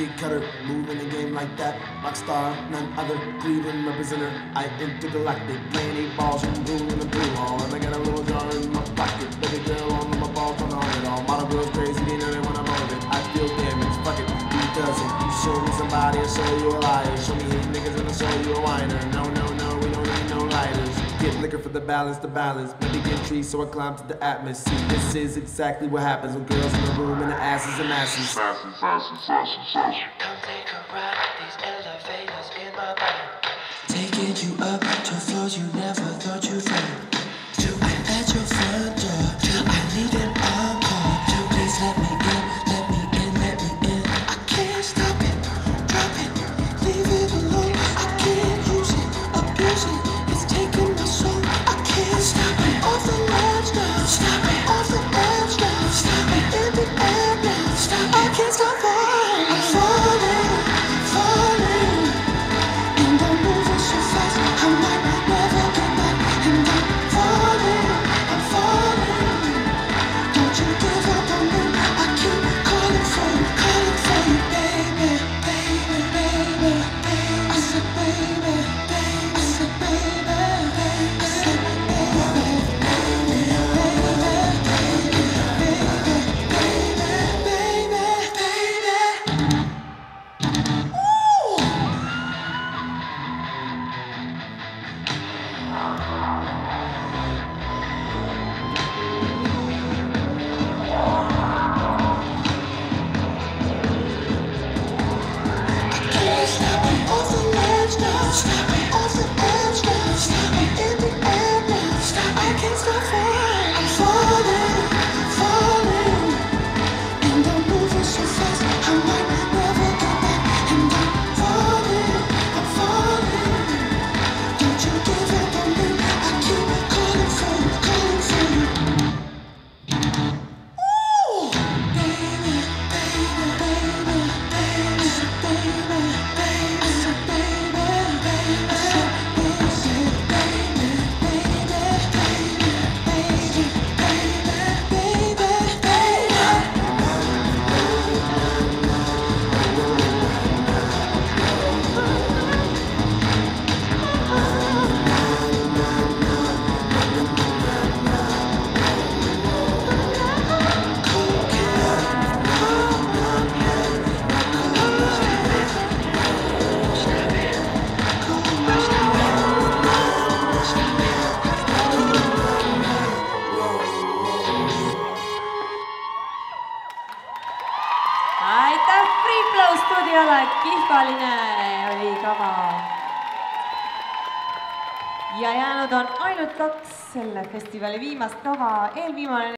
Street cutter, moving the game like that. Rockstar, none other, Cleveland representer. I intergalactic, playing 8 balls and ruling the blue hall. And I got a little jar in my pocket, baby girl on my ball, on it all. Model girls crazy, they know they when I'm on it. I feel damaged, fuck it, who doesn't? You show me somebody, I'll show you a liar. Show me 8 niggas and I'll show you a whiner. No, no, no, we don't need no lighters. Get liquor for the balance, maybe get trees, so I climb to the atmosphere. This is exactly what happens when girls in the room and the asses and masses. Come take a ride, these elevators in my mind, taking you up to floors you never thought you'd find. I'm at your front door, I need an encore. Please let me in, let me in, let me in. I can't stop it, drop it, leave it alone. I can't use it, abuse it, it's taking my soul. I can't stop it, off the ledge now, stop it, off the edge now, stop it, in the air now, stop it. I can't stop falling, I'm falling, falling, and I'm moving so fast, I might never get back. And I'm falling, don't you give up on me, I keep calling for you, baby, baby, baby, baby. I said baby, baby, I said baby, baby, I said aitäh Free Flow stuudiole, kihvaline oli kava. Ja jäänud on ainult 2 selle festivali viimast kava, eelviimane